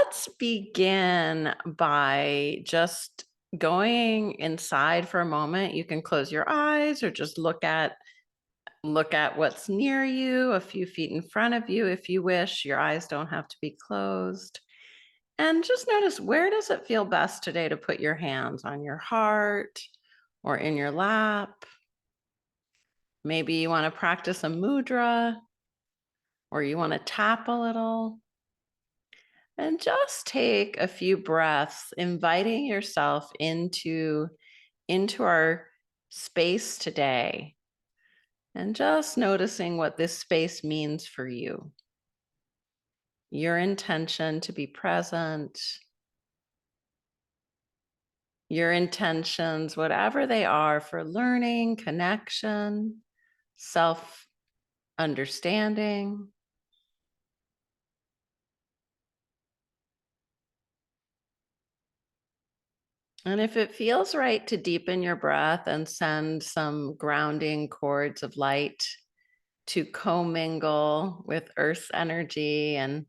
Let's begin by just going inside for a moment. You can close your eyes or just look at what's near you, a few feet in front of you if you wish. Your eyes don't have to be closed. And just notice, where does it feel best today to put your hands? On your heart or in your lap? Maybe you want to practice a mudra or you want to tap a little. And just take a few breaths, inviting yourself into our space today, and just noticing what this space means for you. Your intention to be present, your intentions, whatever they are, for learning, connection, self-understanding. And if it feels right to deepen your breath and send some grounding chords of light to commingle with Earth's energy and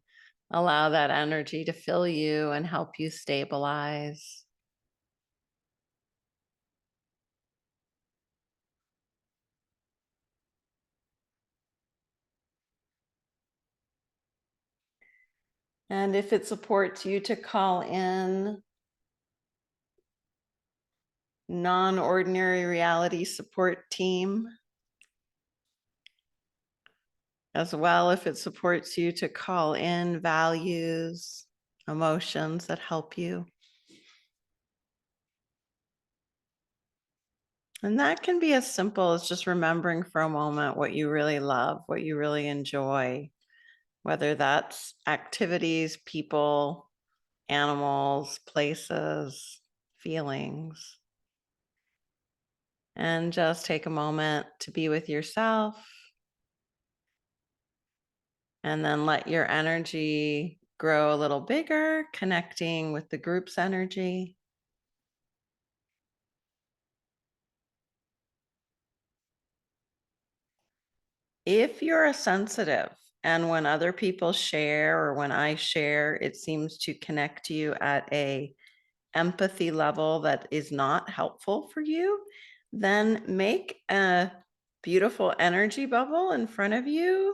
allow that energy to fill you and help you stabilize. And if it supports you to call in non-ordinary reality support team, as well, if it supports you to call in values, emotions that help you. And that can be as simple as just remembering for a moment what you really love, what you really enjoy, whether that's activities, people, animals, places, feelings. And just take a moment to be with yourself. And then let your energy grow a little bigger, connecting with the group's energy. If you're a sensitive, and when other people share or when I share, it seems to connect you at a empathy level that is not helpful for you, then make a beautiful energy bubble in front of you.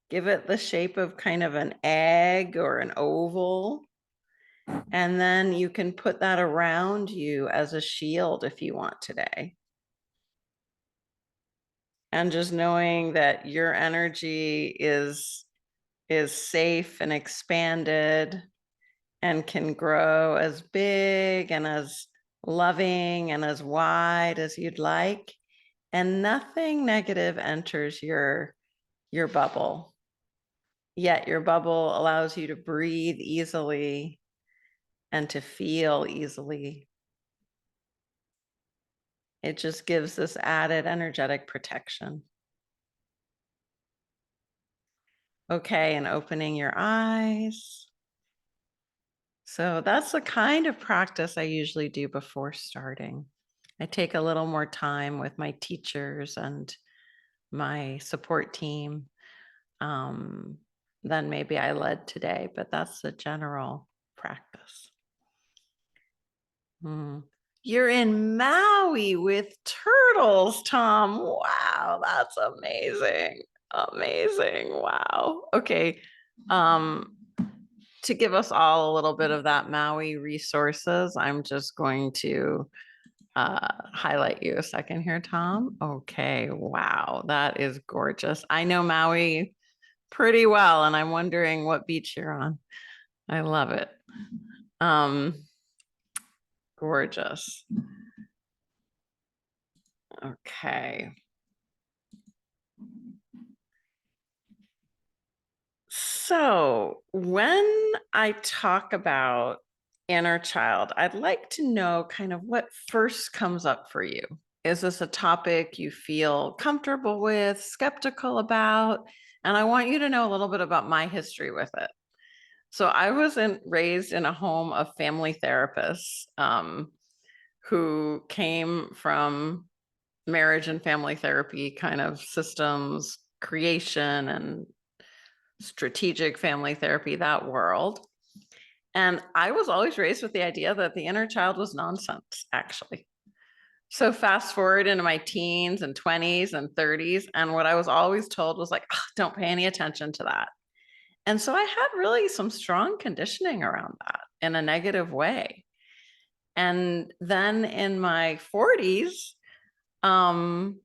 Give it the shape of kind of an egg or an oval. And then you can put that around you as a shield if you want today. And just knowing that your energy is safe and expanded and can grow as big and as loving and as wide as you'd like, and nothing negative enters your bubble. Yet your bubble allows you to breathe easily and to feel easily. It just gives this added energetic protection. Okay, and opening your eyes. So that's the kind of practice I usually do before starting. I take a little more time with my teachers and my support team than maybe I led today, but that's the general practice. You're in Maui with turtles, Tom. Wow, that's amazing. Amazing. Wow. Okay. To give us all a little bit of that Maui resources, I'm just going to highlight you a second here, Tom. Okay. Wow, that is gorgeous. I know Maui pretty well, and I'm wondering what beach you're on. I love it. Gorgeous. Okay. So when I talk about inner child, I'd like to know kind of what first comes up for you. Is this a topic you feel comfortable with, skeptical about? And I want you to know a little bit about my history with it. So I was raised in a home of family therapists who came from marriage and family therapy kind of systems, creation and strategic family therapy, that world. And I was always raised with the idea that the inner child was nonsense, actually. So fast forward into my teens and 20s and 30s, and what I was always told was like, "Ugh, don't pay any attention to that." And so I had really some strong conditioning around that in a negative way. And then in my 40s, um,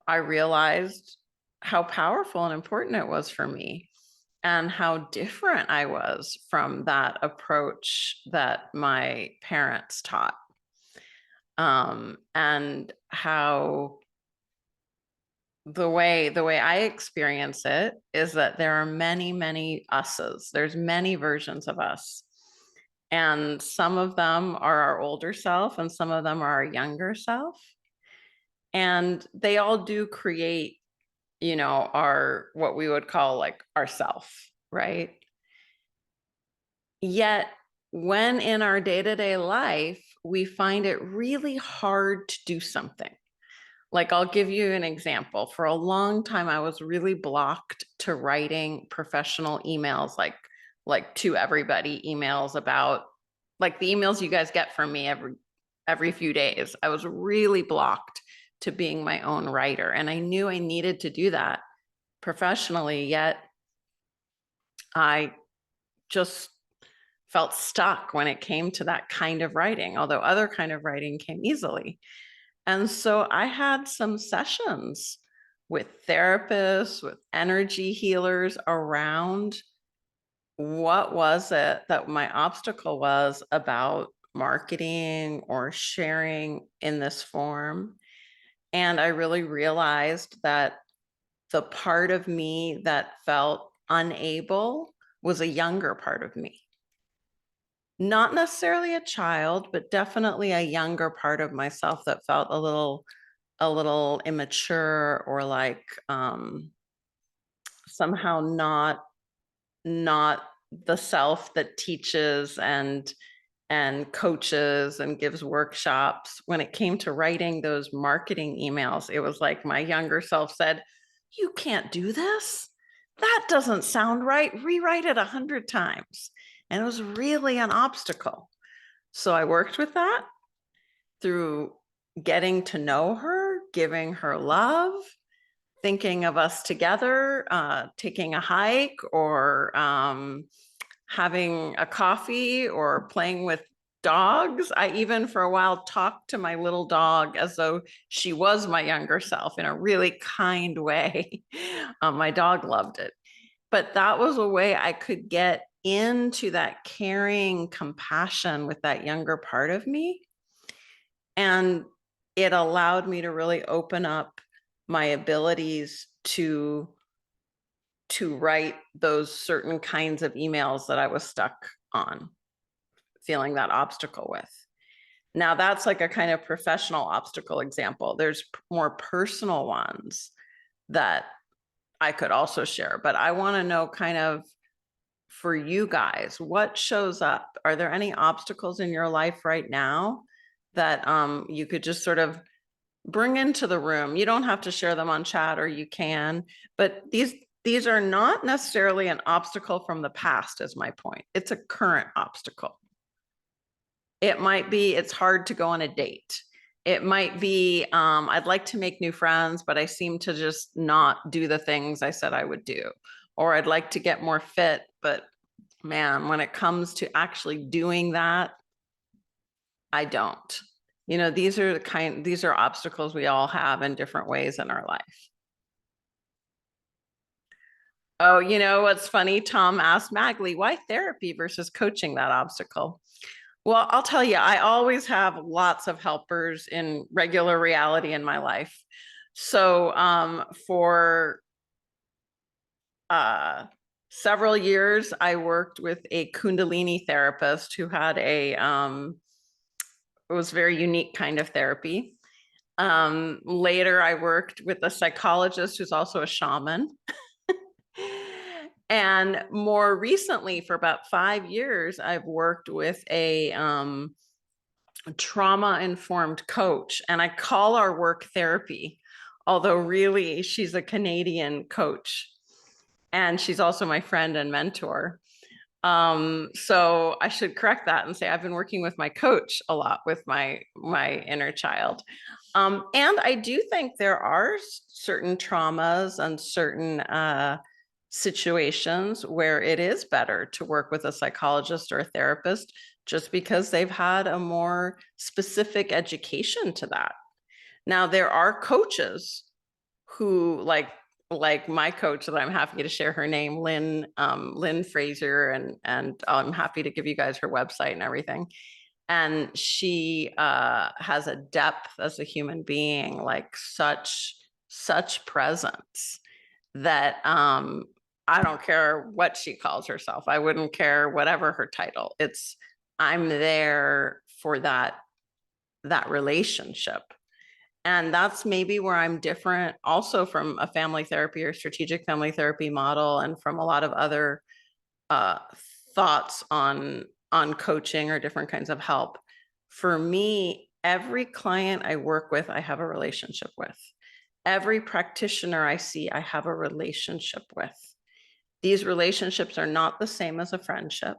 I realized how powerful and important it was for me and how different I was from that approach that my parents taught. And how the way I experience it is that there are many, many us's. There's many versions of us. And some of them are our older self and some of them are our younger self. And they all do create, our what we would call like ourself, right? Yet when in our day-to-day life, we find it really hard to do something. Like, I'll give you an example. For a long time, I was really blocked to writing professional emails, like to everybody, emails about like the emails you guys get from me every few days. I was really blocked to being my own writer, and I knew I needed to do that professionally, yet I just felt stuck when it came to that kind of writing, although other kind of writing came easily. And so I had some sessions with therapists, with energy healers around what was it that my obstacle was about marketing or sharing in this form. And I really realized that the part of me that felt unable was a younger part of me. Not necessarily a child, but definitely a younger part of myself that felt a little immature or like somehow not the self that teaches and coaches and gives workshops. When it came to writing those marketing emails, it was like my younger self said, "You can't do this. That doesn't sound right. Rewrite it 100 times." And it was really an obstacle. So I worked with that through getting to know her, giving her love, thinking of us together, taking a hike or having a coffee or playing with dogs. I even for a while talked to my little dog as though she was my younger self in a really kind way. My dog loved it. But that was a way I could get into that caring compassion with that younger part of me. And it allowed me to really open up my abilities to write those certain kinds of emails that I was stuck on, feeling that obstacle with. Now that's like a kind of professional obstacle example. There's more personal ones that I could also share, but I want to know kind of for you guys, what shows up? Are there any obstacles in your life right now that you could just sort of bring into the room? You don't have to share them on chat, or you can, but these are not necessarily an obstacle from the past, is my point. It's a current obstacle. It might be it's hard to go on a date. It might be I'd like to make new friends, but I seem to just not do the things I said I would do. Or I'd like to get more fit, but man, when it comes to actually doing that, I don't. These are obstacles we all have in different ways in our life. Oh, what's funny? Tom asked Magali, why therapy versus coaching that obstacle? Well, I'll tell you, I always have lots of helpers in regular reality in my life. So for several years, I worked with a Kundalini therapist who had it was very unique kind of therapy. Later, I worked with a psychologist who's also a shaman. And more recently, for about 5 years, I've worked with a trauma-informed coach, and I call our work therapy, although really she's a Canadian coach, and she's also my friend and mentor. So I should correct that and say I've been working with my coach a lot with my inner child. And I do think there are certain traumas and certain situations where it is better to work with a psychologist or a therapist just because they've had a more specific education to that. Now, there are coaches who like my coach that I'm happy to share her name, Lynn Fraser, and I'm happy to give you guys her website and everything. And she has a depth as a human being, like such presence that I don't care what she calls herself. I wouldn't care whatever her title. It's I'm there for that relationship. And that's maybe where I'm different also from a family therapy or strategic family therapy model and from a lot of other uh, thoughts on coaching or different kinds of help. For me, every client I work with, I have a relationship with. Every practitioner I see, I have a relationship with. These relationships are not the same as a friendship.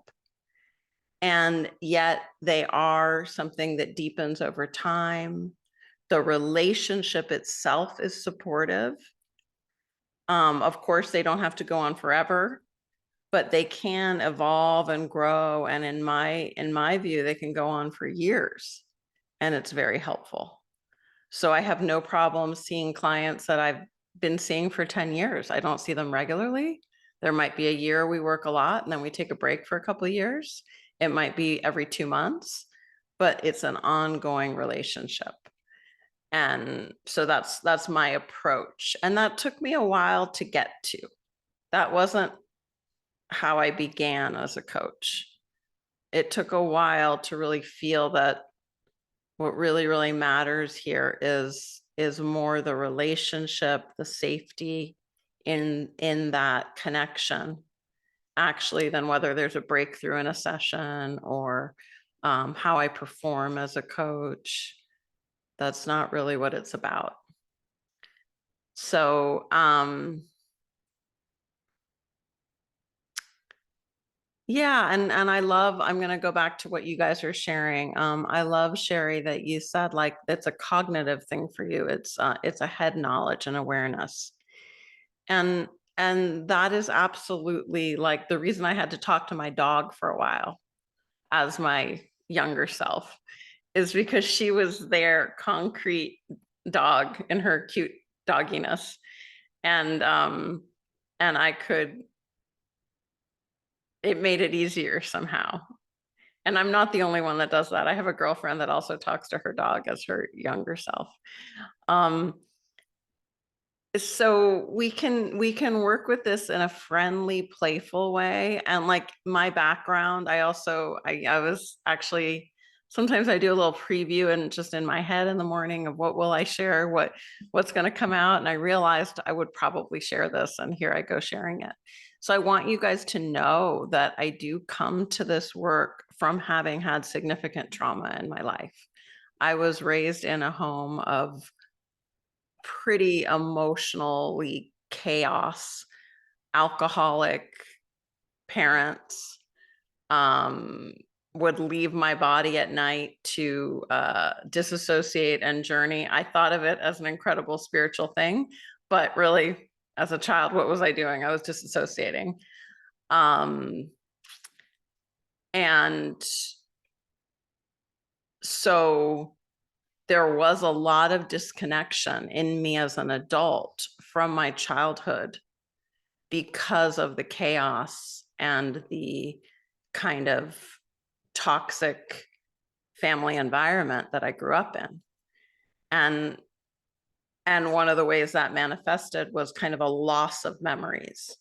And yet they are something that deepens over time. The relationship itself is supportive. Of course, they don't have to go on forever, but they can evolve and grow. And in my view, they can go on for years, and it's very helpful. So I have no problem seeing clients that I've been seeing for 10 years. I don't see them regularly. There might be a year we work a lot and then we take a break for a couple of years. It might be every 2 months, but it's an ongoing relationship. And so that's my approach. And that took me a while to get to. That wasn't how I began as a coach. It took a while to really feel that what really matters here is more the relationship, the safety in that connection, actually, than whether there's a breakthrough in a session or how I perform as a coach. That's not really what it's about. So yeah, and I'm going to go back to what you guys are sharing. I love, Sherry, that you said like it's a cognitive thing for you. It's a head knowledge and awareness. And and that is absolutely like the reason I had to talk to my dog for a while as my younger self is because she was their concrete dog in her cute dogginess. And I could, it made it easier somehow. And I'm not the only one that does that. I have a girlfriend that also talks to her dog as her younger self. Um, so we can work with this in a friendly, playful way. And like my background, I was actually sometimes I do a little preview and just in my head in the morning of what will I share, what's going to come out. And I realized I would probably share this, and here I go sharing it. So I want you guys to know that I do come to this work from having had significant trauma in my life. I was raised in a home of pretty emotionally chaos, alcoholic parents, um, would leave my body at night to disassociate and journey. I thought of it as an incredible spiritual thing, but really, as a child, what was I doing? I was disassociating. Um, and so there was a lot of disconnection in me as an adult from my childhood because of the chaos and the kind of toxic family environment that I grew up in. And and one of the ways that manifested was kind of a loss of memories,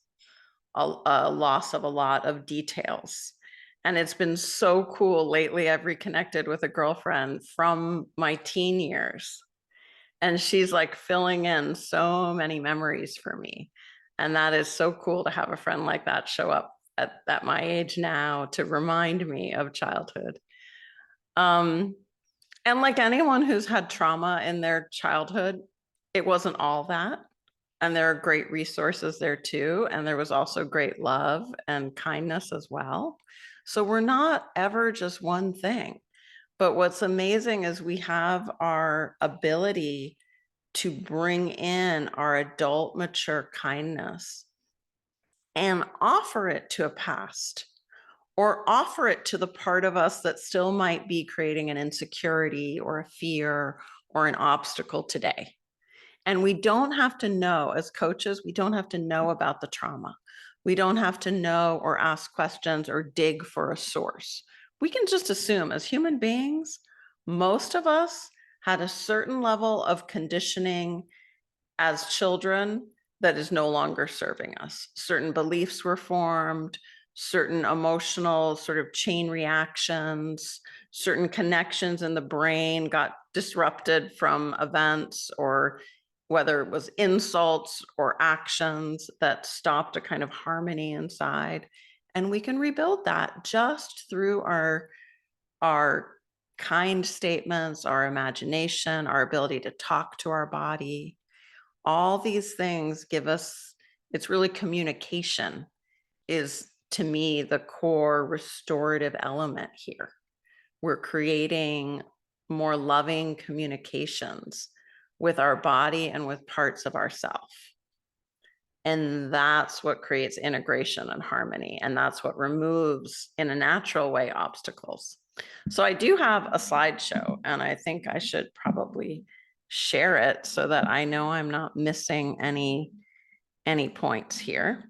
a loss of a lot of details. And it's been so cool lately. I've reconnected with a girlfriend from my teen years, and she's like filling in so many memories for me. And that is so cool to have a friend like that show up at my age now to remind me of childhood. Um, and like anyone who's had trauma in their childhood, it wasn't all that. And there are great resources there too. And there was also great love and kindness as well. So we're not ever just one thing. But what's amazing is we have our ability to bring in our adult, mature kindness and offer it to a past, or offer it to the part of us that still might be creating an insecurity or a fear or an obstacle today. And we don't have to know, as coaches, we don't have to know about the trauma. We don't have to know or ask questions or dig for a source. We can just assume, as human beings, most of us had a certain level of conditioning as children that is no longer serving us. Certain beliefs were formed, certain emotional sort of chain reactions, certain connections in the brain got disrupted from events, or whether it was insults or actions that stopped a kind of harmony inside. And we can rebuild that just through our kind statements, our imagination, our ability to talk to our body. All these things give us, it's really communication is, to me, the core restorative element here. We're creating more loving communications with our body and with parts of ourself. And that's what creates integration and harmony. And that's what removes, in a natural way, obstacles. So I do have a slideshow, and I think I should probably share it so that I know I'm not missing any points here.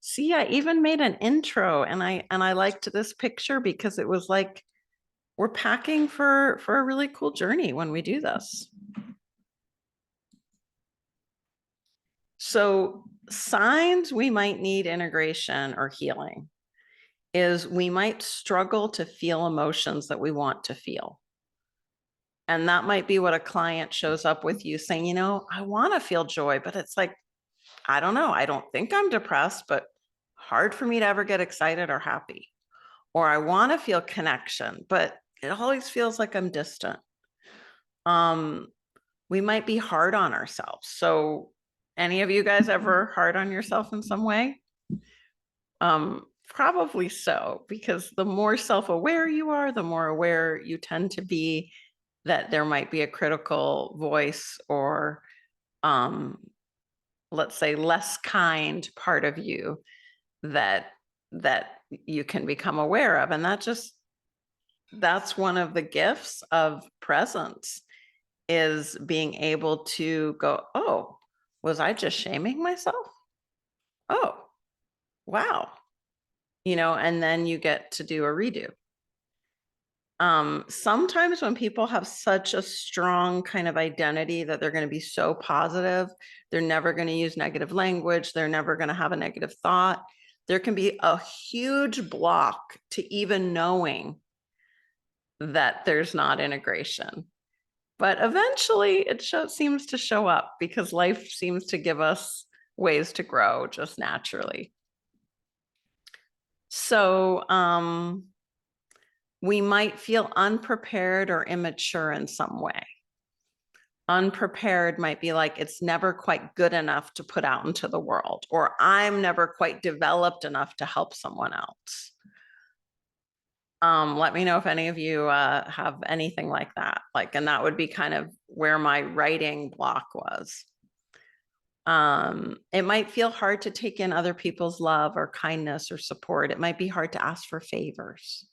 See, I even made an intro, and I liked this picture because it was like, we're packing for a really cool journey when we do this. So signs we might need integration or healing is we might struggle to feel emotions that we want to feel. And that might be what a client shows up with you saying, you know, I want to feel joy, but it's like, I don't know. I don't think I'm depressed, but hard for me to ever get excited or happy. Or I want to feel connection, but it always feels like I'm distant. We might be hard on ourselves. So any of you guys ever hard on yourself in some way? Probably so, because the more self-aware you are, the more aware you tend to be that there might be a critical voice or let's say less kind part of you that you can become aware of. And that's one of the gifts of presence, is being able to go, oh, was I just shaming myself? Oh, wow. You know, and then you get to do a redo. Sometimes when people have such a strong kind of identity that they're going to be so positive, they're never going to use negative language, they're never going to have a negative thought, there can be a huge block to even knowing that there's not integration. But eventually it seems to show up, because life seems to give us ways to grow just naturally. So we might feel unprepared or immature in some way. Unprepared might be like, it's never quite good enough to put out into the world, or I'm never quite developed enough to help someone else. Let me know if any of you have anything like that. Like, and that would be kind of where my writing block was. It might feel hard to take in other people's love or kindness or support. It might be hard to ask for favors.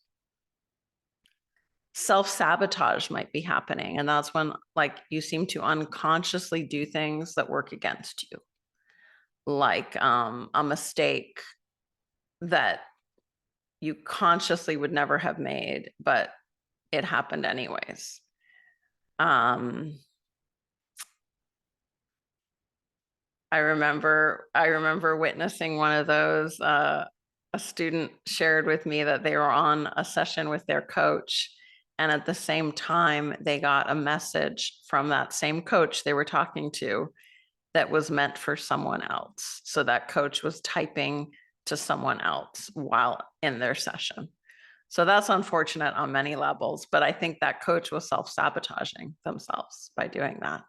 Self-sabotage might be happening, and that's when, like, you seem to unconsciously do things that work against you, like a mistake that you consciously would never have made, but it happened anyways. I remember witnessing one of those. A student shared with me that they were on a session with their coach, and at the same time they got a message from that same coach they were talking to that was meant for someone else. So that coach was typing to someone else while in their session. So that's unfortunate on many levels, but I think that coach was self-sabotaging themselves by doing that.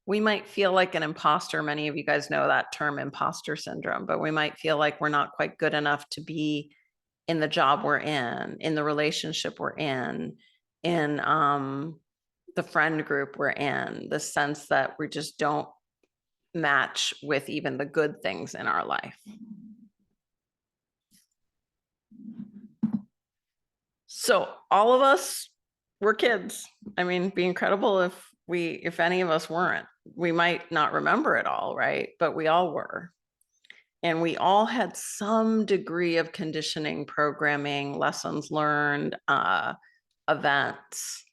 We might feel like an imposter. Many of you guys know that term, imposter syndrome, but we might feel like we're not quite good enough to be in the job we're in the relationship we're in the friend group we're in, the sense that we just don't match with even the good things in our life. So all of us were kids. I mean, be incredible if any of us weren't. We might not remember it all, right? But we all were. And we all had some degree of conditioning, programming, lessons learned, events.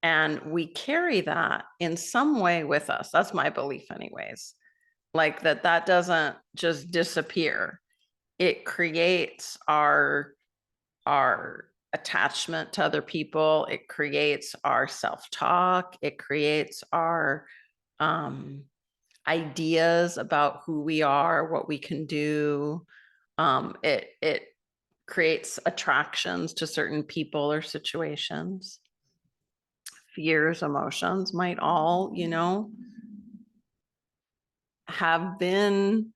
And we carry that in some way with us. That's my belief, anyways. Like that doesn't just disappear. It creates our attachment to other people. It creates our self-talk. It creates our ideas about who we are, what we can do. It creates attractions to certain people or situations. Fears, emotions might all, have been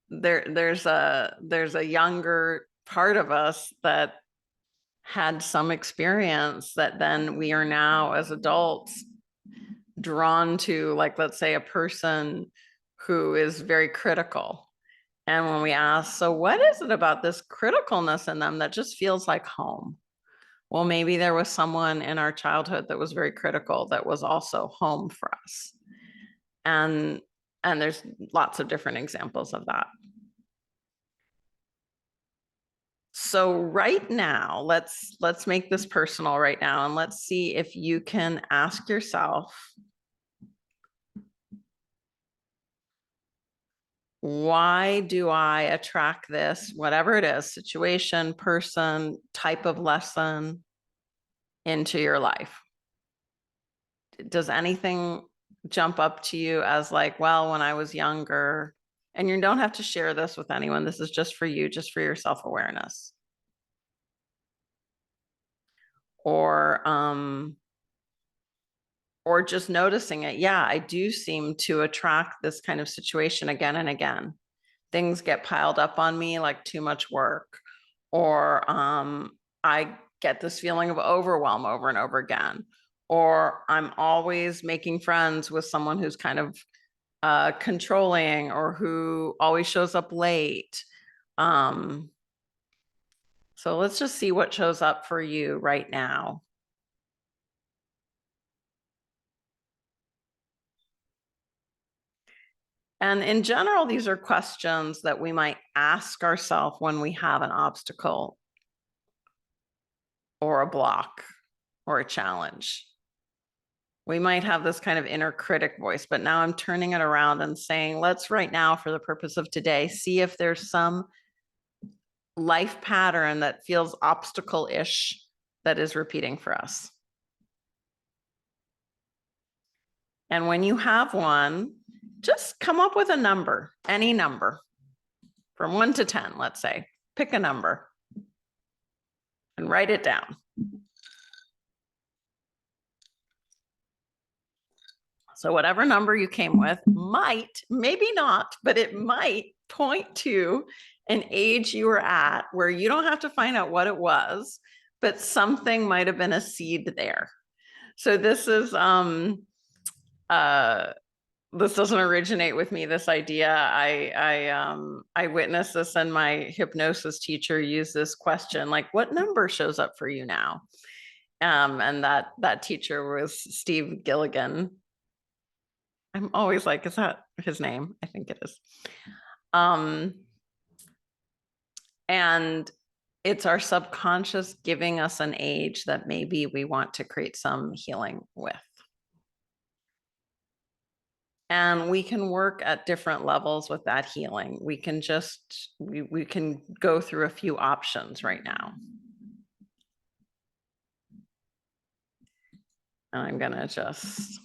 there. There's a younger part of us that had some experience that then we are now as adults drawn to, like, let's say a person who is very critical. And when we ask, so what is it about this criticalness in them that just feels like home? Well, maybe there was someone in our childhood that was very critical that was also home for us. And there's lots of different examples of that. So right now, let's make this personal right now, and let's see if you can ask yourself, why do I attract this, whatever it is, situation, person, type of lesson into your life? Does anything jump up to you as like, well, when I was younger, and you don't have to share this with anyone, this is just for you, just for your self-awareness. Or just noticing it. Yeah, I do seem to attract this kind of situation again and again. Things get piled up on me like too much work, or I get this feeling of overwhelm over and over again, or I'm always making friends with someone who's kind of controlling or who always shows up late. So let's just see what shows up for you right now. And in general, these are questions that we might ask ourselves when we have an obstacle or a block or a challenge. We might have this kind of inner critic voice, but now I'm turning it around and saying, let's right now, for the purpose of today, see if there's some life pattern that feels obstacle-ish that is repeating for us. And when you have one, just come up with a number, any number, from 1 to 10, let's say. Pick a number and write it down. So whatever number you came with might, maybe not, but it might point to an age you were at where you don't have to find out what it was, but something might have been a seed there. So this is this doesn't originate with me, this idea. I witnessed this, and my hypnosis teacher used this question, like, what number shows up for you now? And that teacher was Steve Gilligan. I'm always like, is that his name? I think it is. And it's our subconscious giving us an age that maybe we want to create some healing with. And we can work at different levels with that healing. We can just, we can go through a few options right now. And I'm gonna just,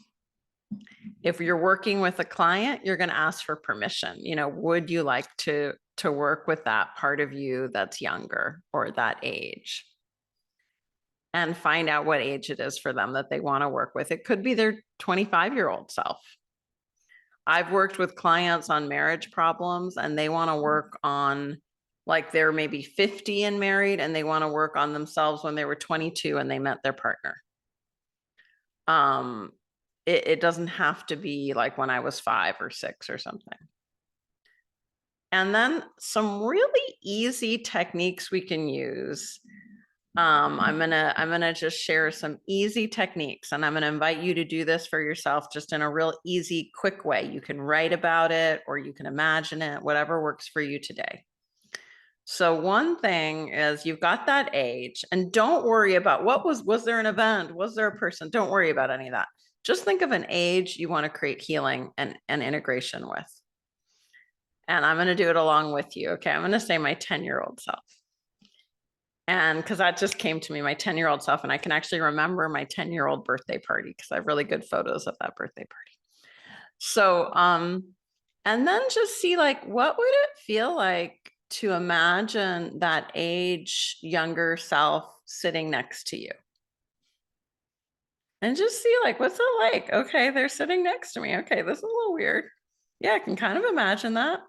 if you're working with a client, you're gonna ask for permission. Would you like to work with that part of you that's younger or that age? and find out what age it is for them that they want to work with. It could be their 25-year-old self. I've worked with clients on marriage problems and they want to work on, like, they're maybe 50 and married and they want to work on themselves when they were 22 and they met their partner. It doesn't have to be like when I was 5 or 6 or something. And then some really easy techniques we can use. I'm gonna just share some easy techniques, and I'm gonna invite you to do this for yourself, just in a real easy, quick way. You can write about it or you can imagine it, whatever works for you today. So one thing is, you've got that age, and don't worry about was there an event? Was there a person? Don't worry about any of that. Just think of an age you want to create healing and integration with. And I'm going to do it along with you. Okay. I'm going to say my 10-year-old self. And because that just came to me, my 10-year-old self, and I can actually remember my 10-year-old birthday party because I have really good photos of that birthday party. So, and then just see, like, what would it feel like to imagine that age younger self sitting next to you? And just see, like, what's it like? Okay, they're sitting next to me. Okay, this is a little weird. Yeah, I can kind of imagine that.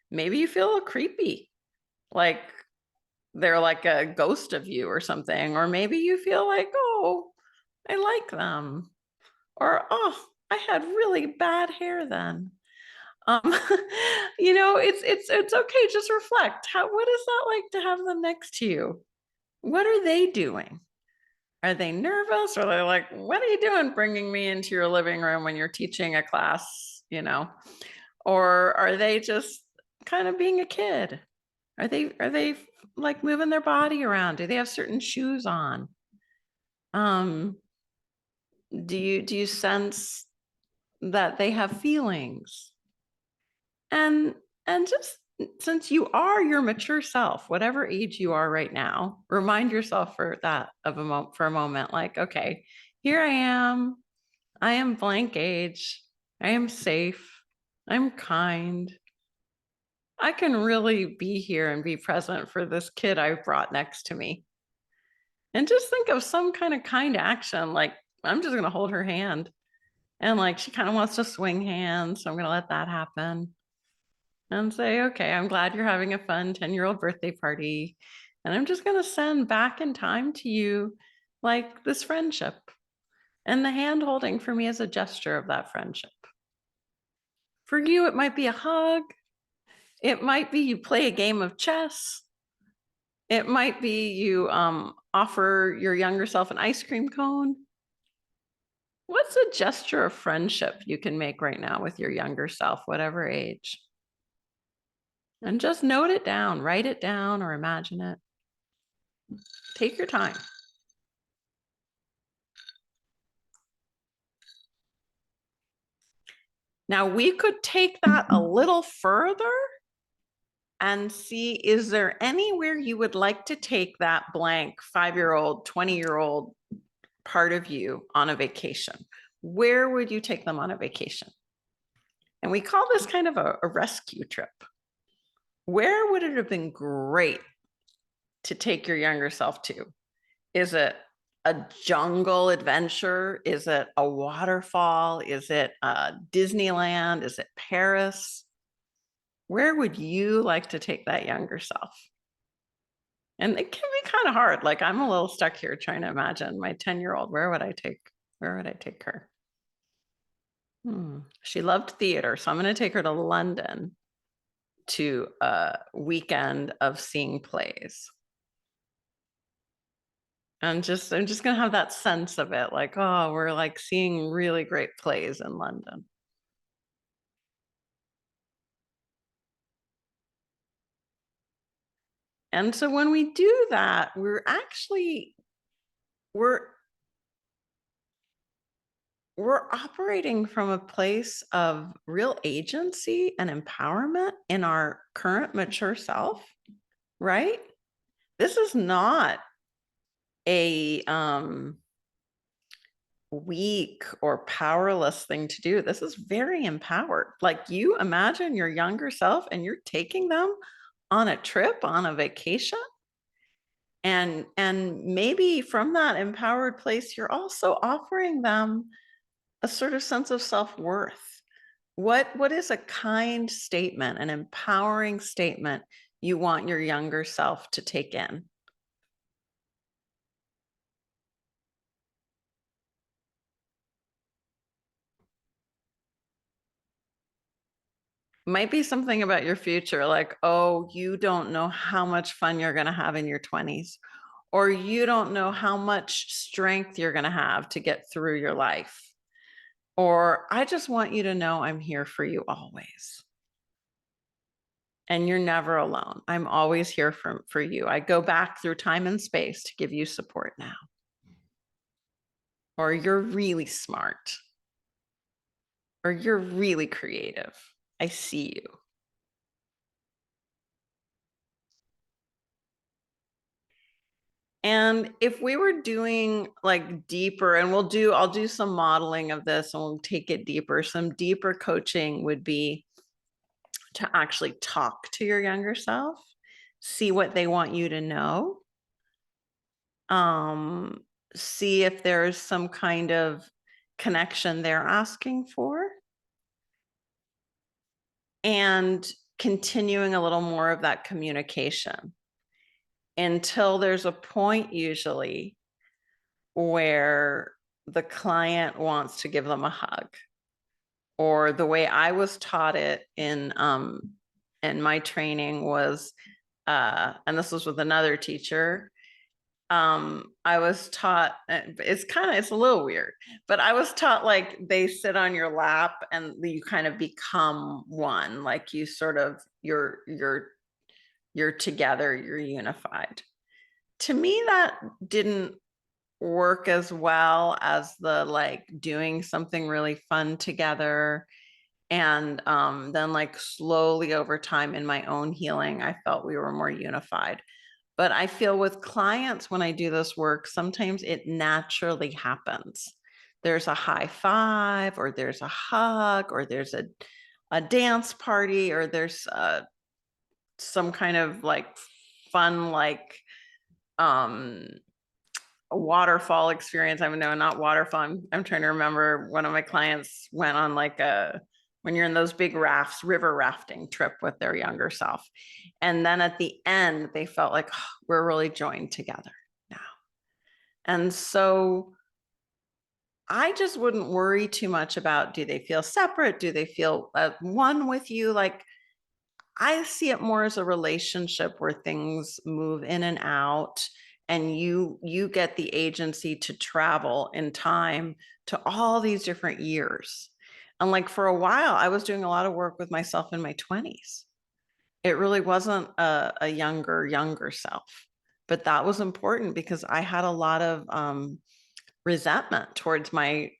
Maybe you feel a little creepy, like they're like a ghost of you or something. Or maybe you feel like, oh, I like them. Or, oh, I had really bad hair then. It's okay. Just reflect. What is that like to have them next to you? What are they doing? Are they nervous? Or are they like, what are you doing bringing me into your living room when you're teaching a class, Or are they just kind of being a kid? Are they like moving their body around? Do they have certain shoes on? Do you sense that they have feelings? And just, since you are your mature self, whatever age you are right now, remind yourself for a moment, like, okay, here I am. I am blank age. I am safe. I'm kind. I can really be here and be present for this kid I've brought next to me. And just think of some kind of kind action, like, I'm just going to hold her hand. And like, she kind of wants to swing hands. So I'm going to let that happen and say, okay, I'm glad you're having a fun 10-year-old birthday party. And I'm just going to send back in time to you, like, this friendship. And the hand holding for me is a gesture of that friendship. For you, it might be a hug. It might be you play a game of chess. It might be you offer your younger self an ice cream cone. What's a gesture of friendship you can make right now with your younger self, whatever age? And just note it down, write it down, or imagine it. Take your time. Now, we could take that a little further and see, is there anywhere you would like to take that blank 5-year-old, 20-year-old part of you on a vacation? Where would you take them on a vacation? And we call this kind of a rescue trip. Where would it have been great to take your younger self to? Is it a jungle adventure? Is it a waterfall? Is it Disneyland? Is it Paris? Where would you like to take that younger self? And it can be kind of hard. Like, I'm a little stuck here trying to imagine my 10-year-old. Where would I take her? She loved theater, so I'm going to take her to London to a weekend of seeing plays. I'm just going to have that sense of it, like, oh, we're like seeing really great plays in London. And so when we do that, we're operating from a place of real agency and empowerment in our current mature self, right? This is not a weak or powerless thing to do. This is very empowered. Like, you imagine your younger self and you're taking them on a trip, on a vacation. And maybe from that empowered place, you're also offering them a sort of sense of self-worth. What is a kind statement, an empowering statement you want your younger self to take in? Might be something about your future, like, oh, you don't know how much fun you're going to have in your 20s, or you don't know how much strength you're going to have to get through your life. Or I just want you to know I'm here for you always. And you're never alone. I'm always here for you. I go back through time and space to give you support now. Or you're really smart. Or you're really creative. I see you. And if we were doing like deeper, and I'll do some modeling of this and we'll take it deeper. Some deeper coaching would be to actually talk to your younger self, see what they want you to know, um, see if there's some kind of connection they're asking for, and continuing a little more of that communication until there's a point usually where the client wants to give them a hug. Or the way I was taught it in my training was, and this was with another teacher, I was taught, it's a little weird, but I was taught like they sit on your lap and you kind of become one, like you sort of, you're together, you're unified. To me, that didn't work as well as the like doing something really fun together. And then like slowly over time in my own healing, I felt we were more unified. But I feel with clients, when I do this work, sometimes it naturally happens. There's a high five, or there's a hug, or there's a dance party, or there's some kind of like fun, like um, a waterfall experience. I mean, no, not waterfall. I'm trying to remember, one of my clients went on like when you're in those big rafts, river rafting trip with their younger self. And then at the end, they felt like, oh, we're really joined together now. And so I just wouldn't worry too much about, do they feel separate? Do they feel one with you? Like, I see it more as a relationship where things move in and out, and you get the agency to travel in time to all these different years. And like for a while, I was doing a lot of work with myself in my 20s. It really wasn't a younger self, but that was important because I had a lot of resentment towards my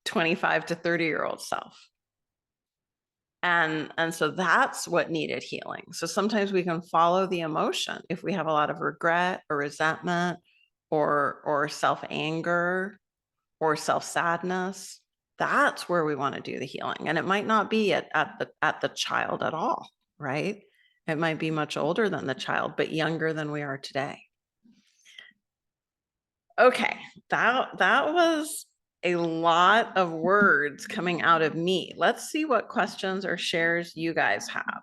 25 to 30-year-old self. And so that's what needed healing. So sometimes we can follow the emotion if we have a lot of regret or resentment or self-anger or self-sadness. That's where we want to do the healing. And it might not be at the child at all, right? It might be much older than the child, but younger than we are today. Okay, that was a lot of words coming out of me. Let's see what questions or shares you guys have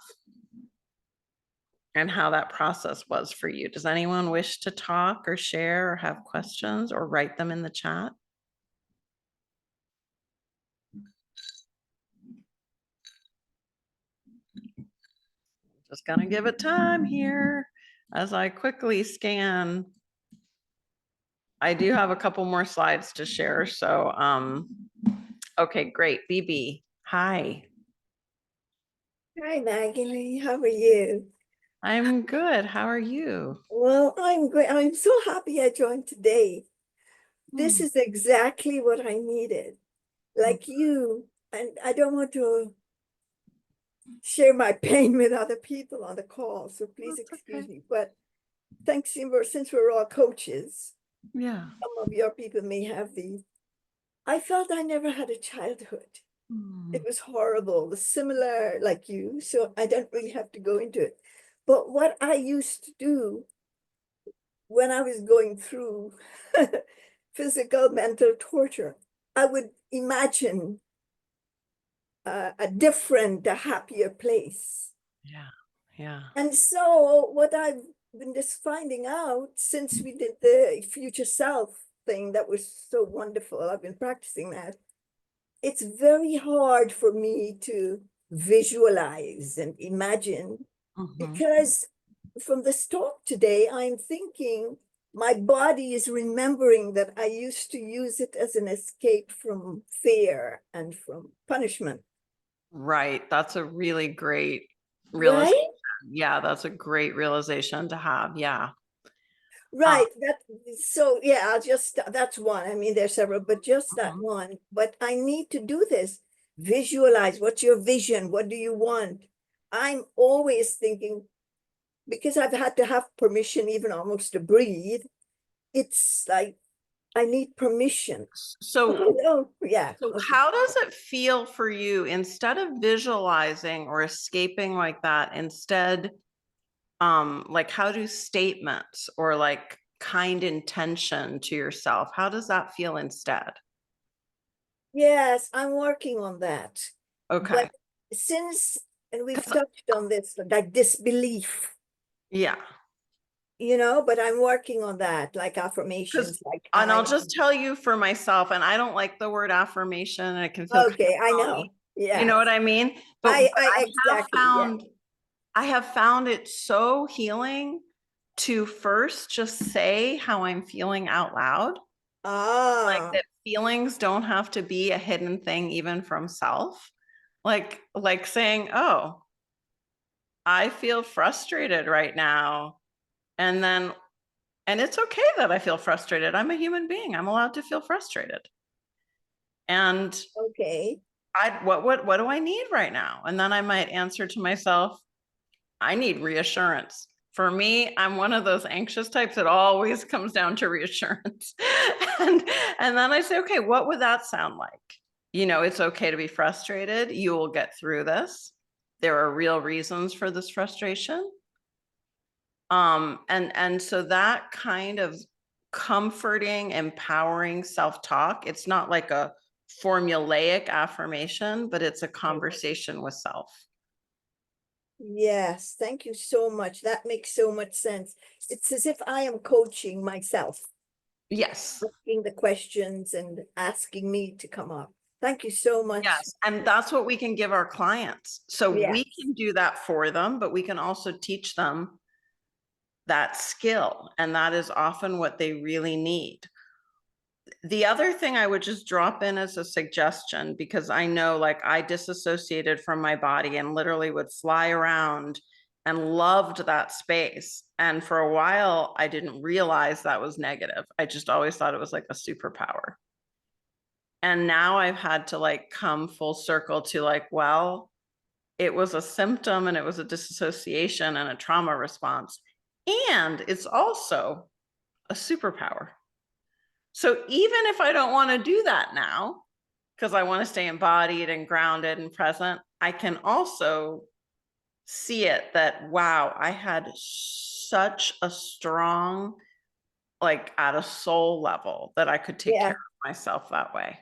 and how that process was for you. Does anyone wish to talk or share or have questions, or write them in the chat? Just gonna give it time here as I quickly scan. I do have a couple more slides to share. So, okay, great. BB, hi. Hi, Magali. How are you? I'm good. How are you? Well, I'm great. I'm so happy I joined today. This Hmm. is exactly what I needed. Oh, Like you, and I don't want to share my pain with other people on the call, so please that's excuse okay. me. But thanks, since we're all coaches, Yeah. some of your people may have these. I felt I never had a childhood. Hmm. It was horrible, similar like you, so I don't really have to go into it. But what I used to do when I was going through physical, mental torture, I would imagine a different, a happier place. Yeah. Yeah. And so what I've been just finding out since we did the future self thing that was so wonderful, I've been practicing that. It's very hard for me to visualize and imagine Mhm. because from this talk today, I'm thinking my body is remembering that I used to use it as an escape from fear and from punishment. Right. That's a really great realization. Right? Yeah, that's a great realization to have. Yeah. Um, Right. That so yeah, I'll just that's one. I mean, there's several, but just that mhm. one. But I need to do this. Visualize what's your vision? What do you want? I'm always thinking because I've had to have permission even almost to breathe. It's like I need permission. So, Oh, no. Yeah. so Okay. how does it feel for you instead of visualizing or escaping like that, instead, like how do statements or like kind intention to yourself, how does that feel instead? Yes, I'm working on that. But Okay. since, and we've 'Cause- touched on this, like disbelief, yeah. but I'm working on that, like Because, affirmations, like and I I'll just tell you for myself, and I don't like the word affirmation, and it can feel kind okay, I of know. phony. You know Yes. what I mean? But I I have exactly, yeah. found I have found it so healing to first just say how I'm feeling out loud. Like Ah, that feelings don't have to be a hidden thing even from self. Like saying, "Oh, I feel frustrated right now." And then and it's okay that I feel frustrated. I'm a human being. I'm allowed to feel frustrated. And okay. what do I need right now? And then I might answer to myself, I need reassurance. For me, I'm one of those anxious types. It always comes down to reassurance. and and then I say, okay, what would that sound like? It's okay to be frustrated. You will get through this. There are real reasons for this frustration. And so that kind of comforting, empowering self-talk, it's not like a formulaic affirmation, but it's a Right. conversation with self. Yes, thank you so much. That makes so much sense. It's as if I am coaching myself, Yes. asking the questions and asking me to come up. Thank you so much. Yes, and that's what we can give our clients. So we Yes. can do that for them, but we can also teach them that skill, and that is often what they really need. The other thing I would just drop in as a suggestion, because I know like I disassociated from my body and literally would fly around and loved that space. And for a while, I didn't realize that was negative. I just always thought it was like a superpower. And now I've had to like come full circle to like, well, it was a symptom and it was a disassociation and a trauma response. And it's also a superpower. So even if I don't want to do that now, because I want to stay embodied and grounded and present, I can also see it that, wow, I had such a strong, like at a soul level, that I could take care Yeah. of myself that way.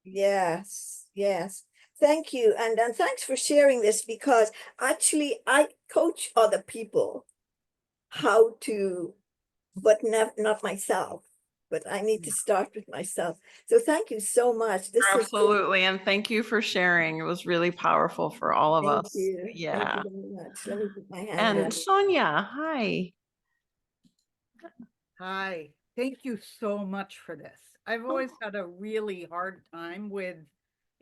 Yes, yes. Thank you. And thanks for sharing this because actually I coach other people how to, but not myself. But I need to start with myself. So thank you so much. This has been, Absolutely. And thank you for sharing. It was really powerful for all of thank us. you. Thank you Yeah. very much. Let me put my hand And down. Sonia, hi. Hi, thank you so much for this. I've always had a really hard time with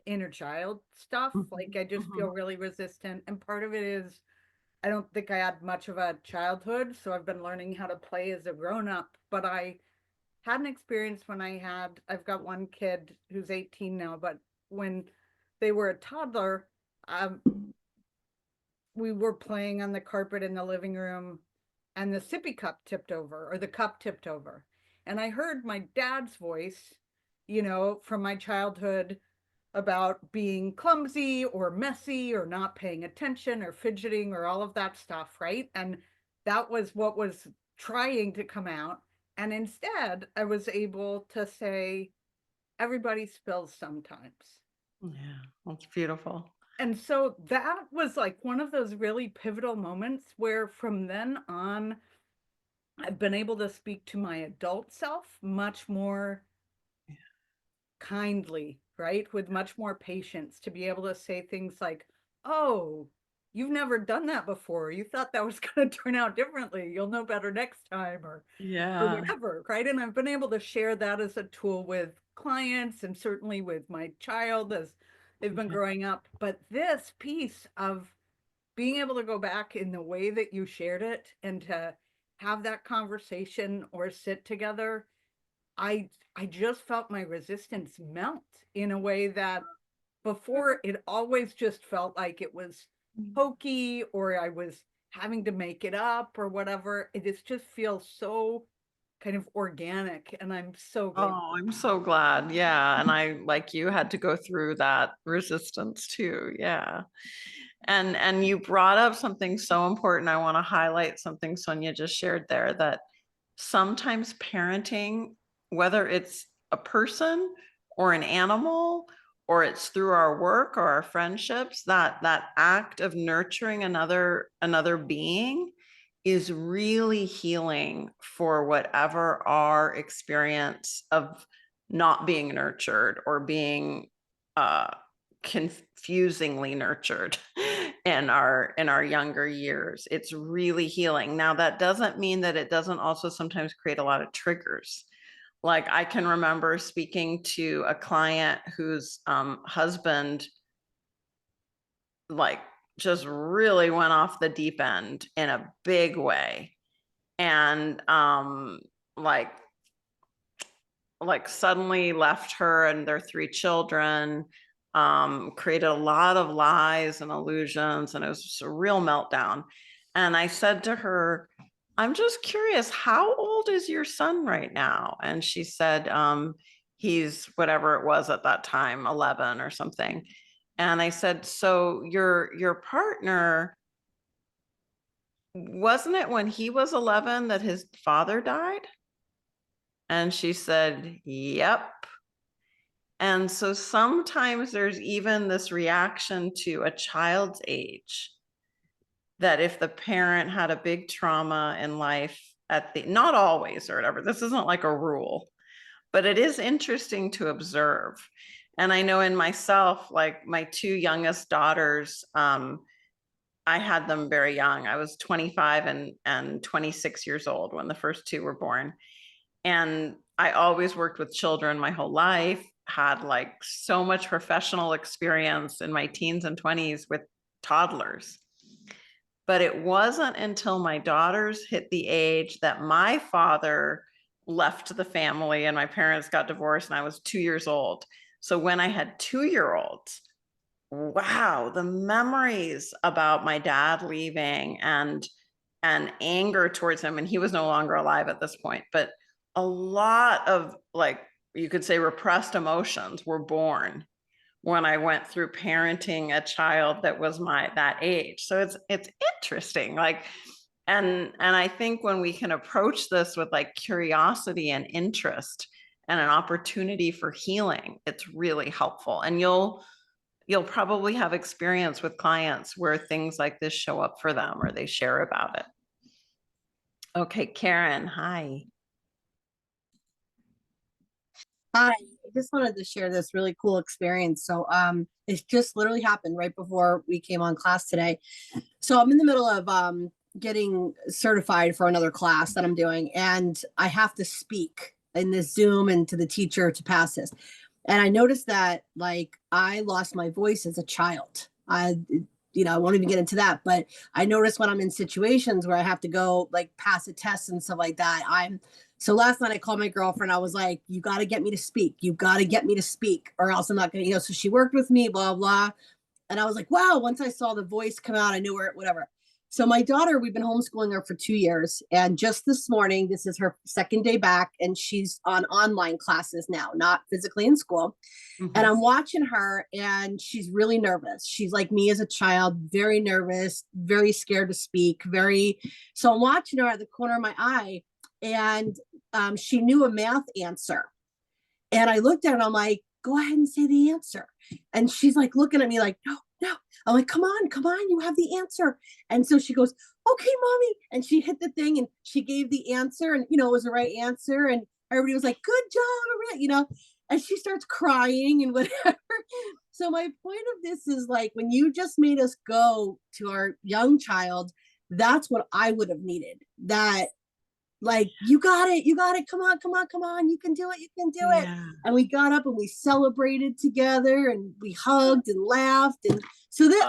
inner child stuff. Like, I just feel Mhm. really resistant. And part of it is I don't think I had much of a childhood. So I've been learning how to play as a grown up. But I had an experience when I've got one kid who's 18 now, but when they were a toddler, um, we were playing on the carpet in the living room and the sippy cup tipped over or the cup tipped over. And I heard my dad's voice, from my childhood about being clumsy or messy or not paying attention or fidgeting or all of that stuff, right? And that was what was trying to come out. And instead, I was able to say, everybody spills sometimes. Yeah, that's beautiful. And so that was like one of those really pivotal moments where from then on, I've been able to speak to my adult self much more kindly, right? With much more patience to be able to say things like, oh, you've never done that before. You thought that was going to turn out differently. You'll know better next time, or Yeah. whatever, right? And I've been able to share that as a tool with clients and certainly with my child as they've been Yeah. growing up. But this piece of being able to go back in the way that you shared it and to have that conversation or sit together, I just felt my resistance melt in a way that before it always just felt like it was hokey or I was having to make it up or whatever. It just feels so kind of organic, and I'm so grateful. Oh, I'm so glad. Yeah. And I, like you, had to go through that resistance too. Yeah. And you brought up something so important. I want to highlight something Sonia just shared there, that sometimes parenting, whether it's a person or an animal, or it's through our work or our friendships, that act of nurturing another being is really healing for whatever our experience of not being nurtured or being uh confusingly nurtured in our younger years. It's really healing. Now, that doesn't mean that it doesn't also sometimes create a lot of triggers. Like, I can remember speaking to a client whose husband, like, just really went off the deep end in a big way, and like suddenly left her and their three children, created a lot of lies and illusions, and it was just a real meltdown. And I said to her, I'm just curious, how old is your son right now? And she said, he's whatever it was at that time, 11 or something. And I said, so your partner, wasn't it when he was 11 that his father died? And she said, yep. And so sometimes there's even this reaction to a child's age, that if the parent had a big trauma in life not always or whatever, this isn't like a rule, but it is interesting to observe. And I know in myself, like my two youngest daughters, I had them very young. I was 25 and 26 years old when the first two were born. And I always worked with children my whole life, had like so much professional experience in my teens and 20s with toddlers. But it wasn't until my daughters hit the age that my father left the family and my parents got divorced and I was 2 years old. So when I had 2-year-olds, wow, the memories about my dad leaving and anger towards him, and he was no longer alive at this point, but a lot of, like, you could say, repressed emotions were born when I went through parenting a child that was that age. So it's interesting, like, and I think when we can approach this with like curiosity and interest and an opportunity for healing, it's really helpful. And you'll probably have experience with clients where things like this show up for them or they share about it. Okay, Karen, hi. Hi, I just wanted to share this really cool experience. So, it just literally happened right before we came on class today. So I'm in the middle of getting certified for another class that I'm doing, and I have to speak in this Zoom and to the teacher to pass this. And I noticed that like I lost my voice as a child. I won't even get into that, but I noticed when I'm in situations where I have to go like pass a test and stuff like that, so last night I called my girlfriend. I was like, you got to get me to speak. You got to get me to speak or else I'm not going to, so she worked with me, blah, blah. And I was like, wow, once I saw the voice come out, I knew where, whatever. So my daughter, we've been homeschooling her for 2 years, and just this morning, this is her second day back, and she's on online classes now, not physically in school. And I'm watching her, and she's really nervous. She's like me as a child, very nervous, very scared to speak, so I'm watching her at the corner of my eye, and she knew a math answer. And I looked at her and I'm like, go ahead and say the answer. And she's like looking at me like, no, no. I'm like, come on, you have the answer. And so she goes, okay, mommy. And she hit the thing and she gave the answer, and, it was the right answer. And everybody was like, good job, and she starts crying and whatever. So my point of this is, like, when you just made us go to our young child, that's what I would have needed. That, like, you got it, come on, you can do it. Yeah. And we got up and we celebrated together and we hugged and laughed, and so this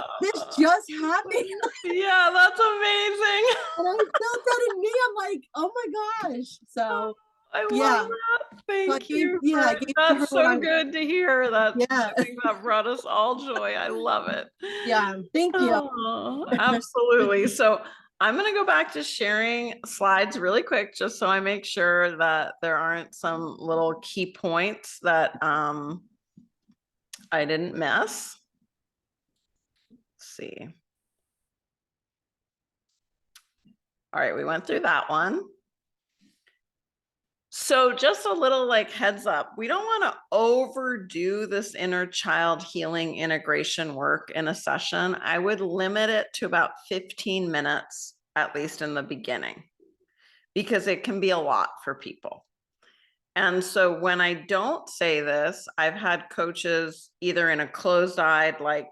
just happened. Yeah, that's amazing. And I felt that in me. I'm like, oh my gosh. So I love yeah, that. Thank gave, you. yeah, I gave to her That's what so good to hear. That's Yeah. I think that brought us all joy. I love it. Yeah, thank you. Oh, absolutely. So I'm going to go back to sharing slides really quick, just so I make sure that there aren't some little key points that I didn't miss. Let's see. All right, we went through that one. So just a little like heads up, we don't want to overdo this inner child healing integration work in a session. I would limit it to about 15 minutes, at least in the beginning, because it can be a lot for people. And so when I don't say this, I've had coaches either in a closed-eyed, like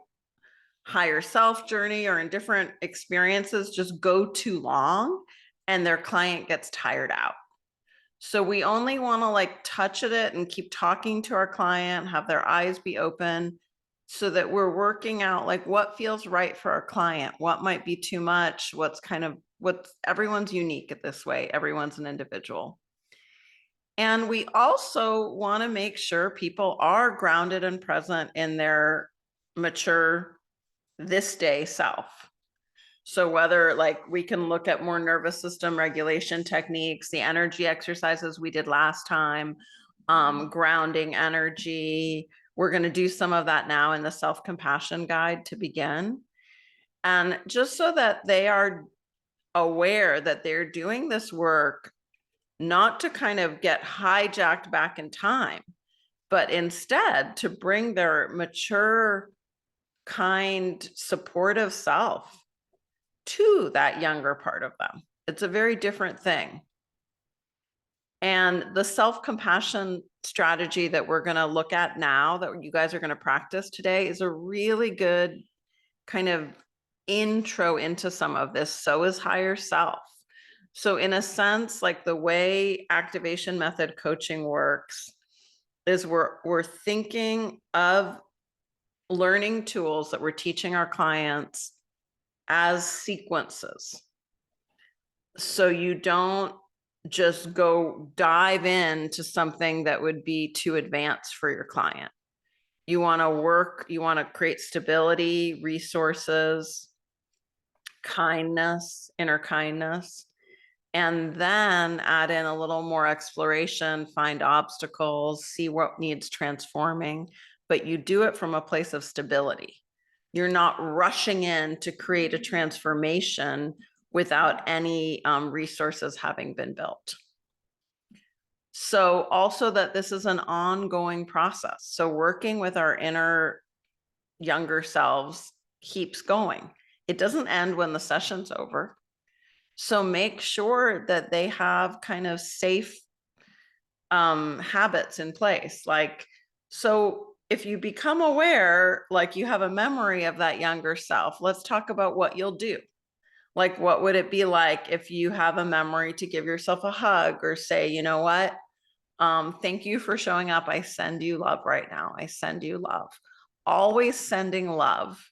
higher self journey, or in different experiences, just go too long and their client gets tired out. So we only want to like touch at it and keep talking to our client, have their eyes be open, so that we're working out like what feels right for our client, what might be too much, what's everyone's unique at this way. Everyone's an individual. And we also want to make sure people are grounded and present in their mature this day self. So whether like we can look at more nervous system regulation techniques, the energy exercises we did last time, grounding energy, we're going to do some of that now in the self-compassion guide to begin. And just so that they are aware that they're doing this work, not to kind of get hijacked back in time, but instead to bring their mature, kind, supportive self to that younger part of them. It's a very different thing. And the self-compassion strategy that we're going to look at now, that you guys are going to practice today, is a really good kind of intro into some of this. So is higher self. So in a sense, like the way activation method coaching works is we're thinking of learning tools that we're teaching our clients as sequences. So you don't just go dive into something that would be too advanced for your client. You want to create stability, resources, kindness, inner kindness, and then add in a little more exploration, find obstacles, see what needs transforming, but you do it from a place of stability. You're not rushing in to create a transformation without any resources having been built. So also that this is an ongoing process. So working with our inner younger selves keeps going. It doesn't end when the session's over. So make sure that they have kind of safe habits in place. Like, so if you become aware, like you have a memory of that younger self, let's talk about what you'll do. Like, what would it be like if you have a memory to give yourself a hug or say, you know what? Thank you for showing up. I send you love right now. I send you love. Always sending love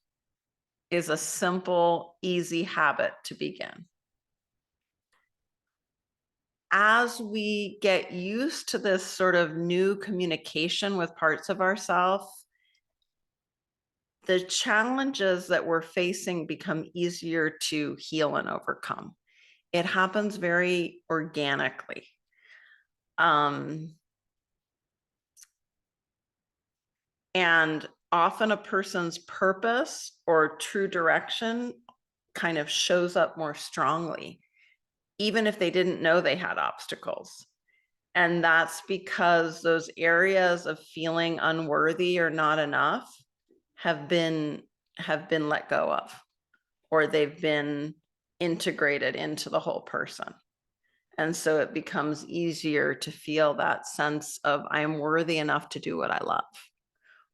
is a simple, easy habit to begin. As we get used to this sort of new communication with parts of ourselves, the challenges that we're facing become easier to heal and overcome. It happens very organically. And often a person's purpose or true direction kind of shows up more strongly, even if they didn't know they had obstacles. And that's because those areas of feeling unworthy or not enough have been let go of, or they've been integrated into the whole person. And so it becomes easier to feel that sense of I am worthy enough to do what I love,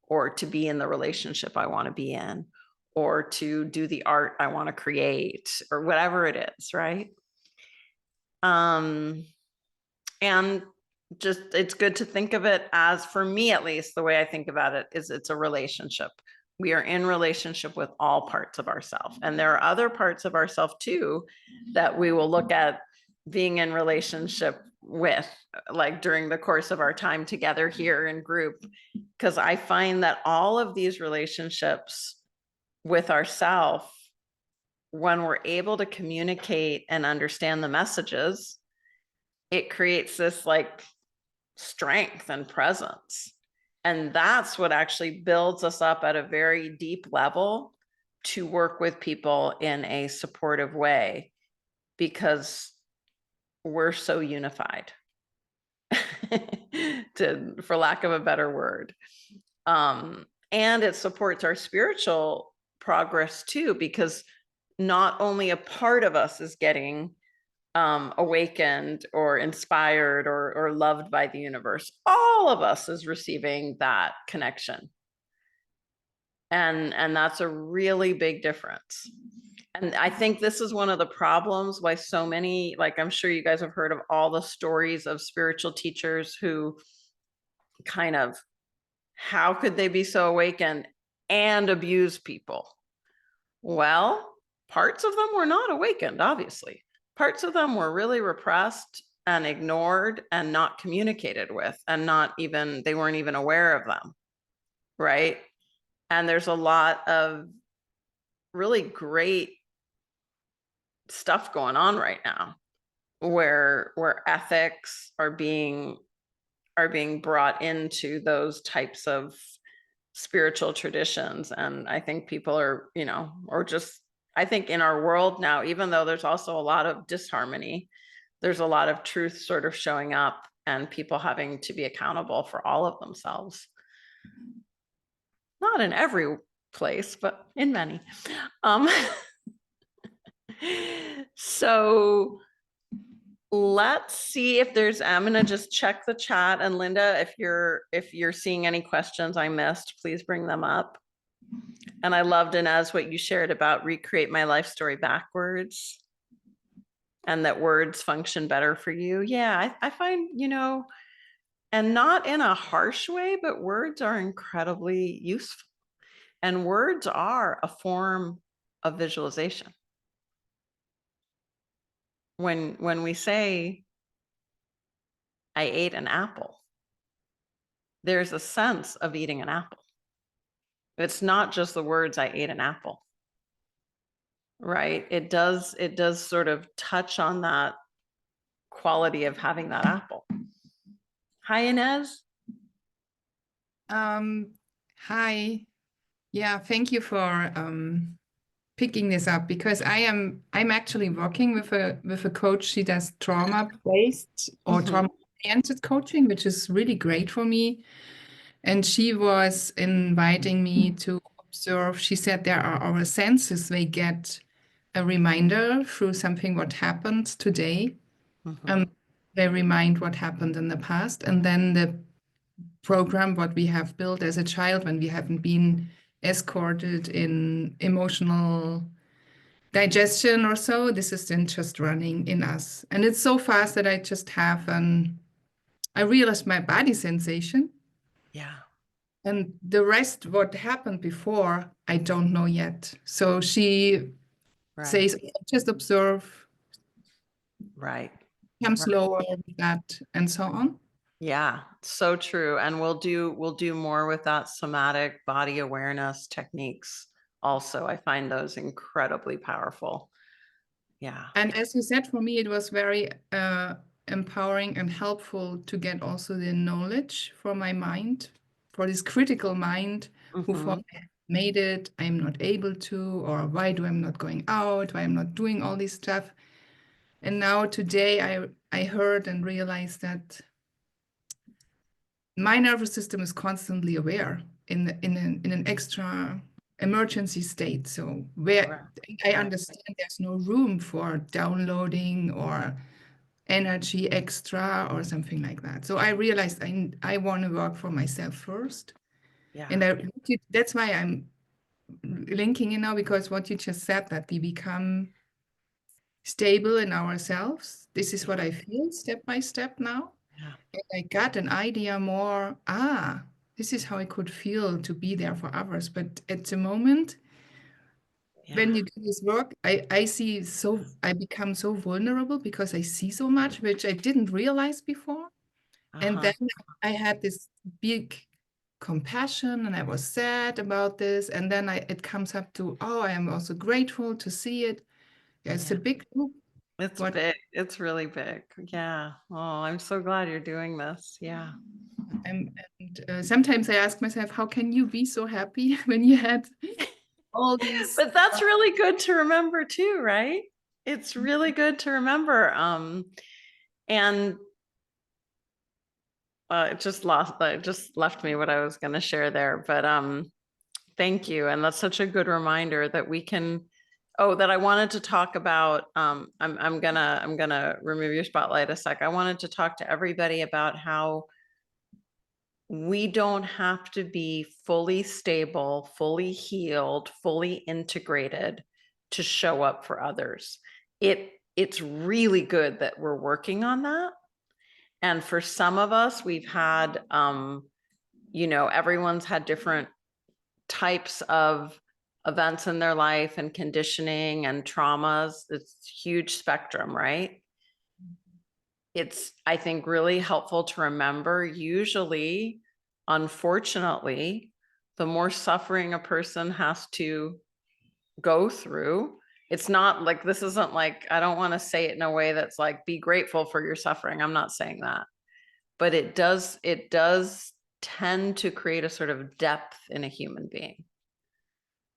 or to be in the relationship I want to be in, or to do the art I want to create, or whatever it is, right? And just, it's good to think of it as, for me at least, the way I think about it is it's a relationship. We are in relationship with all parts of ourselves. And there are other parts of ourselves too that we will look at being in relationship with, like during the course of our time together here in group. Because I find that all of these relationships with ourselves, when we're able to communicate and understand the messages, it creates this like strength and presence. And that's what actually builds us up at a very deep level to work with people in a supportive way, because we're so unified, for lack of a better word. And it supports our spiritual progress too, because not only a part of us is getting awakened or inspired or loved by the universe, all of us is receiving that connection. And that's a really big difference. And I think this is one of the problems why so many, like I'm sure you guys have heard of all the stories of spiritual teachers who kind of, how could they be so awakened and abuse people? Well, parts of them were not awakened, obviously. Parts of them were really repressed and ignored and not communicated with, and not even, they weren't even aware of them, right? And there's a lot of really great stuff going on right now where ethics are being brought into those types of spiritual traditions. And I think people are, or just, I think in our world now, even though there's also a lot of disharmony, there's a lot of truth sort of showing up, and people having to be accountable for all of themselves. Not in every place, but in many. So let's see if there's, I'm gonna just check the chat, and Linda, if you're seeing any questions I missed, please bring them up. And I loved, Inez, what you shared about recreate my life story backwards, and that words function better for you. Yeah, I find, and not in a harsh way, but words are incredibly useful. And words are a form of visualization. When we say, I ate an apple, there's a sense of eating an apple. It's not just the words, I ate an apple, right? It does sort of touch on that quality of having that apple. Hi, Inez. Hi. Yeah, thank you for picking this up, because I'm actually working with a coach. She does trauma-based or trauma-oriented coaching, which is really great for me. And she was inviting me to observe. She said there are our senses, they get a reminder through something what happened today. They remind what happened in the past. And then the program what we have built as a child when we haven't been escorted in emotional digestion or so, this is then just running in us. And it's so fast that I just have I realized my body sensation. Yeah. And the rest, what happened before, I don't know yet. So she says, just observe, Right. come slower with that, and so on. Yeah, so true. And we'll do more with that somatic body awareness techniques also. I find those incredibly powerful. Yeah. And as you said, for me, it was very empowering and helpful to get also the knowledge for my mind, for this critical mind who thought Mhm. I made it, I'm not able to, or why do I'm not going out, why I'm not doing all this stuff. And now today I heard and realized that my nervous system is constantly aware in an extra emergency state. So where Correct. I Right. understand there's no room for downloading or energy extra or something like that. So I realized I want to work for myself first. Yeah. And that's why I'm linking it now, because what you just said, that we become stable in ourselves. This is what I feel step by step now. Yeah. And I got an idea more, this is how I could feel to be there for others. But at the moment, when Yeah. you do this work, I become so vulnerable because I see so much, which I didn't realize before. And Uh-huh. then I had this big compassion and I was sad about this. And then it comes up to, I am also grateful to see it. Yeah, it's a Yeah. big loop. It's What big. It's really big. Yeah. Oh, I'm so glad you're doing this. Yeah. sometimes I ask myself, how can you be so happy when you had all these? But that's really good to remember too, right? It's really good to remember. And it just left me what I was going to share there. But thank you. And that's such a good reminder that we can. Oh, that I wanted to talk about. I'm gonna remove your spotlight a sec. I wanted to talk to everybody about how we don't have to be fully stable, fully healed, fully integrated to show up for others. It's really good that we're working on that. And for some of us, we've had, everyone's had different types of events in their life and conditioning and traumas. It's huge spectrum, right? It's, I think, really helpful to remember, usually, unfortunately, the more suffering a person has to go through, it's not like, this isn't like, I don't want to say it in a way that's like, be grateful for your suffering. I'm not saying that. But it does tend to create a sort of depth in a human being.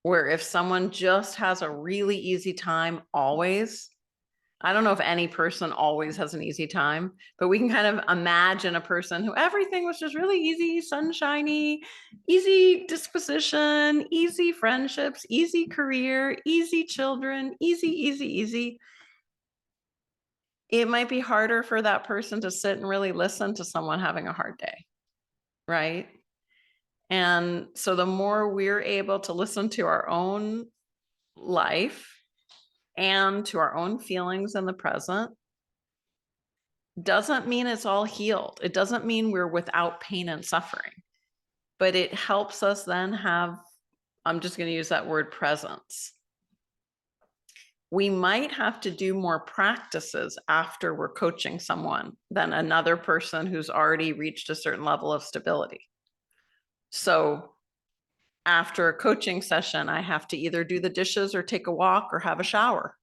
Where if someone just has a really easy time always, I don't know if any person always has an easy time, but we can kind of imagine a person who everything was just really easy, sunshiny, easy disposition, easy friendships, easy career, easy children, easy. It might be harder for that person to sit and really listen to someone having a hard day, right? And so the more we're able to listen to our own life and to our own feelings in the present, doesn't mean it's all healed. It doesn't mean we're without pain and suffering, but it helps us then have, I'm just going to use that word, presence. We might have to do more practices after we're coaching someone than another person who's already reached a certain level of stability. So after a coaching session, I have to either do the dishes or take a walk or have a shower.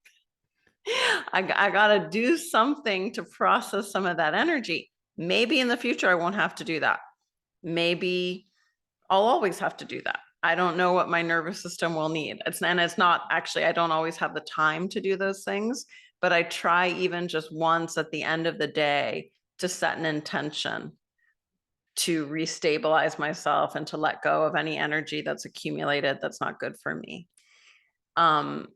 I got to do something to process some of that energy. Maybe in the future, I won't have to do that. Maybe I'll always have to do that. I don't know what my nervous system will need. It's not actually, I don't always have the time to do those things, but I try even just once at the end of the day to set an intention to restabilize myself and to let go of any energy that's accumulated that's not good for me. And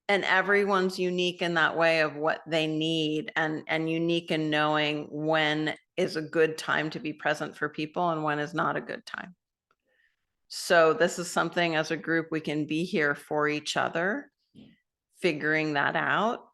everyone's unique in that way of what they need, and unique in knowing when is a good time to be present for people and when is not a good time. So this is something as a group we can be here for each other, figuring that out.